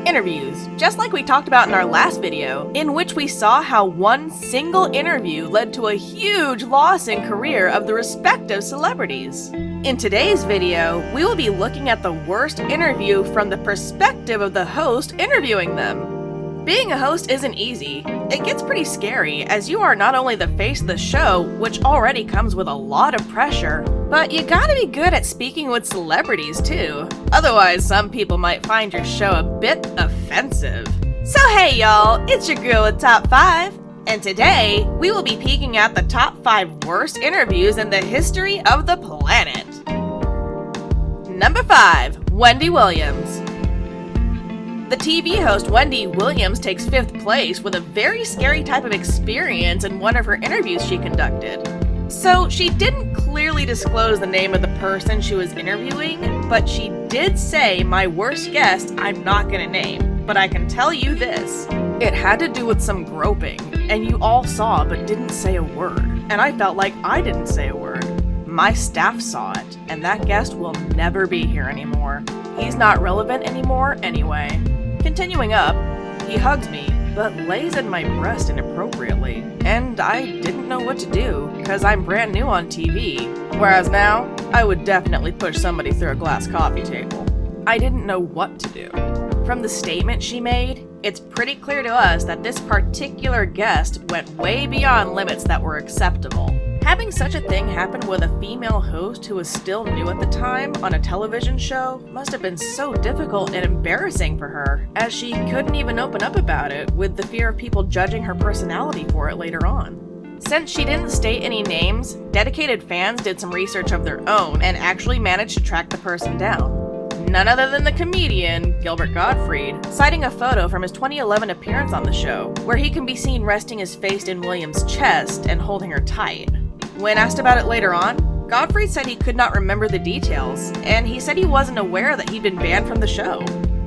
Interviews, just like we talked about in our last video, in which we saw how one single interview led to a huge loss in career of the respective celebrities. In today's video, we will be looking at the worst interview from the perspective of the host interviewing them. Being a host isn't easy. It gets pretty scary, as you are not only the face of the show, which already comes with a lot of pressure, but you gotta be good at speaking with celebrities too. Otherwise, some people might find your show a bit offensive. So hey y'all, it's your girl with Top 5, and today, we will be peeking at the top 5 worst interviews in the history of the planet. Number 5, Wendy Williams. The TV host Wendy Williams takes 5th place with a very scary type of experience in one of her interviews she conducted. So she didn't clearly disclose the name of the person she was interviewing, but she did say, "My worst guest I'm not gonna name, but I can tell you this. It had to do with some groping, and you all saw but didn't say a word, and I felt like I didn't say a word. My staff saw it, and that guest will never be here anymore. He's not relevant anymore anyway." Continuing up, he hugs me, but lays in my breast inappropriately, and I didn't know what to do, cause I'm brand new on TV, whereas now, I would definitely push somebody through a glass coffee table. I didn't know what to do. From the statement she made, it's pretty clear to us that this particular guest went way beyond limits that were acceptable. Having such a thing happen with a female host who was still new at the time on a television show must have been so difficult and embarrassing for her, as she couldn't even open up about it with the fear of people judging her personality for it later on. Since she didn't state any names, dedicated fans did some research of their own and actually managed to track the person down. None other than the comedian, Gilbert Gottfried, citing a photo from his 2011 appearance on the show, where he can be seen resting his face in Williams' chest and holding her tight. When asked about it later on, Gottfried said he could not remember the details, and he said he wasn't aware that he'd been banned from the show.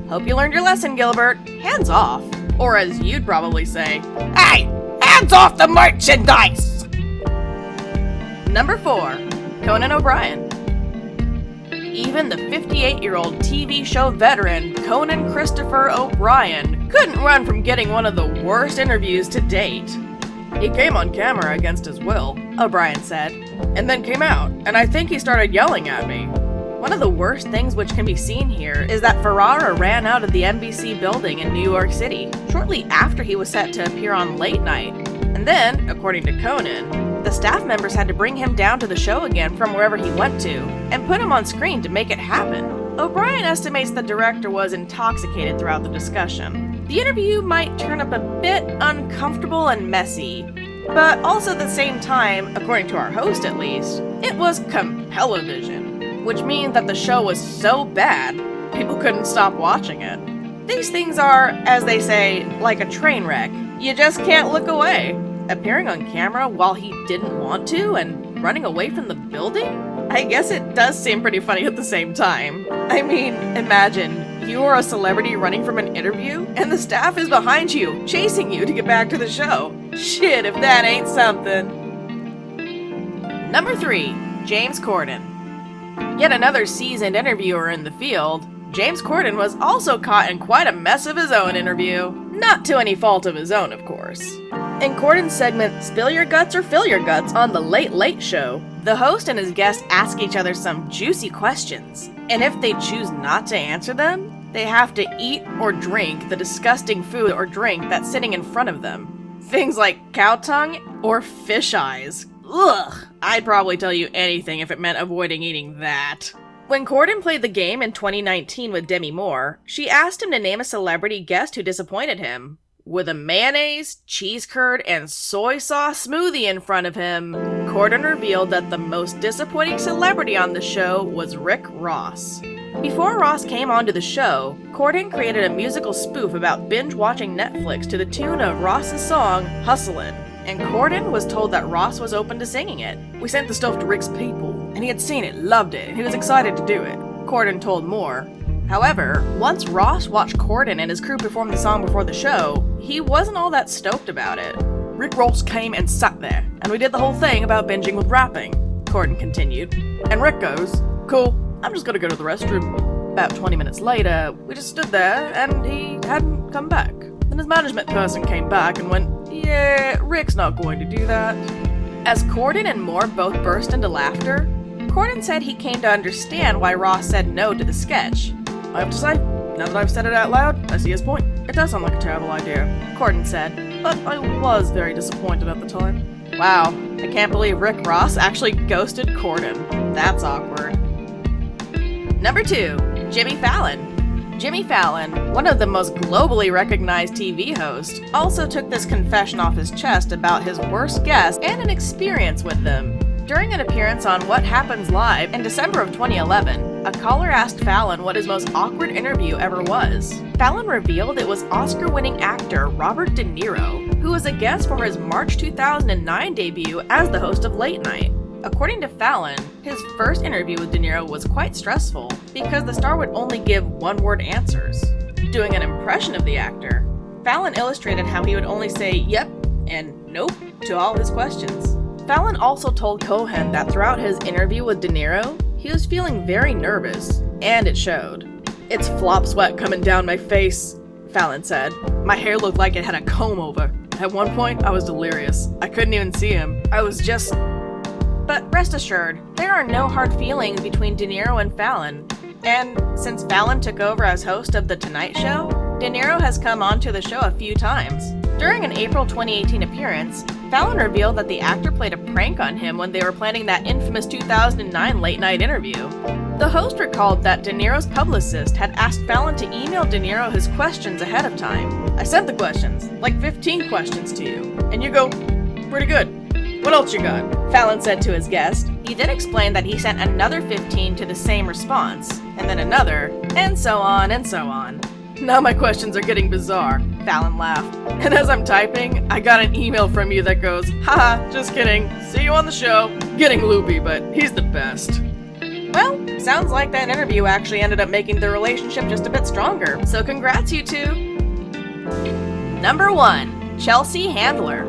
Hope you learned your lesson, Gilbert. Hands off. Or as you'd probably say, "Hey, hands off the merchandise!" Number 4, Conan O'Brien. Even the 58-year-old TV show veteran Conan Christopher O'Brien couldn't run from getting one of the worst interviews to date. "He came on camera against his will," O'Brien said, "and then came out, and I think he started yelling at me." One of the worst things which can be seen here is that Ferrara ran out of the NBC building in New York City shortly after he was set to appear on Late Night. And then, according to Conan, the staff members had to bring him down to the show again from wherever he went to, and put him on screen to make it happen. O'Brien estimates the director was intoxicated throughout the discussion. The interview might turn up a bit uncomfortable and messy, but also at the same time, according to our host at least, it was compel-o-vision, which means that the show was so bad, people couldn't stop watching it. These things are, as they say, like a train wreck. You just can't look away. Appearing on camera while he didn't want to and running away from the building? I guess it does seem pretty funny at the same time. I mean, imagine, you are a celebrity running from an interview, and the staff is behind you, chasing you to get back to the show. Shit, if that ain't something. Number 3, James Corden. Yet another seasoned interviewer in the field, James Corden was also caught in quite a mess of his own interview. Not to any fault of his own, of course. In Corden's segment, Spill Your Guts or Fill Your Guts on The Late Late Show, the host and his guests ask each other some juicy questions, and if they choose not to answer them, they have to eat or drink the disgusting food or drink that's sitting in front of them. Things like cow tongue or fish eyes. Ugh! I'd probably tell you anything if it meant avoiding eating that. When Corden played the game in 2019 with Demi Moore, she asked him to name a celebrity guest who disappointed him. With a mayonnaise, cheese curd, and soy sauce smoothie in front of him, Corden revealed that the most disappointing celebrity on the show was Rick Ross. Before Ross came onto the show, Corden created a musical spoof about binge-watching Netflix to the tune of Ross's song, Hustlin', and Corden was told that Ross was open to singing it. "We sent the stuff to Rick's people, and he had seen it, loved it, and he was excited to do it," Corden told Moore. However, once Ross watched Corden and his crew perform the song before the show, he wasn't all that stoked about it. "Rick Ross came and sat there, and we did the whole thing about binging with rapping," Corden continued. And Rick goes, "Cool, I'm just gonna go to the restroom." About 20 minutes later, we just stood there and he hadn't come back. Then his management person came back and went, "Yeah, Rick's not going to do that." As Corden and Moore both burst into laughter, Corden said he came to understand why Ross said no to the sketch. "I have to say, now that I've said it out loud, I see his point. It does sound like a terrible idea," Corden said, "but I was very disappointed at the time." Wow, I can't believe Rick Ross actually ghosted Corden. That's awkward. Number 2, Jimmy Fallon. Jimmy Fallon, one of the most globally recognized TV hosts, also took this confession off his chest about his worst guest and an experience with them. During an appearance on What Happens Live in December of 2011, a caller asked Fallon what his most awkward interview ever was. Fallon revealed it was Oscar-winning actor Robert De Niro, who was a guest for his March 2009 debut as the host of Late Night. According to Fallon, his first interview with De Niro was quite stressful because the star would only give one-word answers. Doing an impression of the actor, Fallon illustrated how he would only say "yep" and "nope" to all his questions. Fallon also told Cohen that throughout his interview with De Niro, he was feeling very nervous, and it showed. "It's flop sweat coming down my face," Fallon said. "My hair looked like it had a comb over. At one point, I was delirious. I couldn't even see him. I was just..." But rest assured, there are no hard feelings between De Niro and Fallon. And since Fallon took over as host of The Tonight Show, De Niro has come onto the show a few times. During an April 2018 appearance, Fallon revealed that the actor played a prank on him when they were planning that infamous 2009 late night interview. The host recalled that De Niro's publicist had asked Fallon to email De Niro his questions ahead of time. "I sent the questions, like 15 questions to you, and you go, 'Pretty good. What else you got?'" Fallon said to his guest. He then explained that he sent another 15 to the same response, and then another, and so on and so on. "Now my questions are getting bizarre," Fallon laughed. "And as I'm typing, I got an email from you that goes, 'Haha, just kidding. See you on the show.' Getting loopy, but he's the best." Well, sounds like that interview actually ended up making the relationship just a bit stronger, so congrats you two. Number 1, Chelsea Handler.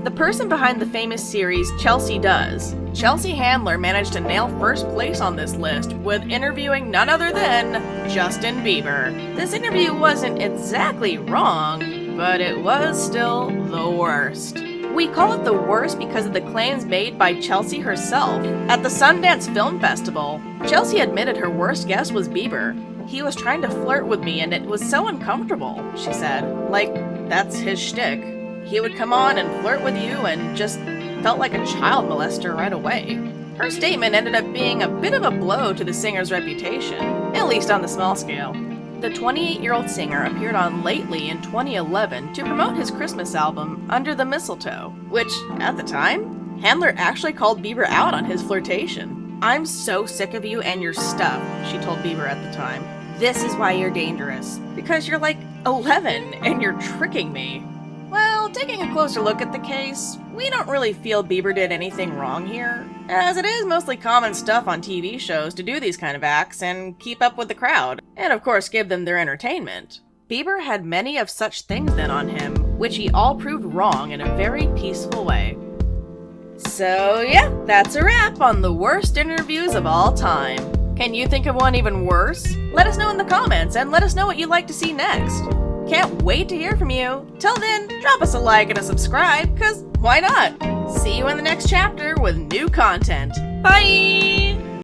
The person behind the famous series Chelsea Does, Chelsea Handler managed to nail first place on this list with interviewing none other than Justin Bieber. This interview wasn't exactly wrong, but it was still the worst. We call it the worst because of the claims made by Chelsea herself. At the Sundance Film Festival, Chelsea admitted her worst guest was Bieber. "He was trying to flirt with me and it was so uncomfortable," she said. "Like, that's his shtick. He would come on and flirt with you and just felt like a child molester right away." Her statement ended up being a bit of a blow to the singer's reputation, at least on the small scale. The 28-year-old singer appeared on Lately in 2011 to promote his Christmas album, Under the Mistletoe, which, at the time, Handler actually called Bieber out on his flirtation. "I'm so sick of you and your stuff," she told Bieber at the time. "This is why you're dangerous, because you're like 11 and you're tricking me." Well, taking a closer look at the case, we don't really feel Bieber did anything wrong here, as it is mostly common stuff on TV shows to do these kind of acts and keep up with the crowd, and of course give them their entertainment. Bieber had many of such things done on him, which he all proved wrong in a very peaceful way. So yeah, that's a wrap on the worst interviews of all time. Can you think of one even worse? Let us know in the comments and let us know what you'd like to see next. Can't wait to hear from you. Till then, drop us a like and a subscribe, cause why not? See you in the next chapter with new content. Bye!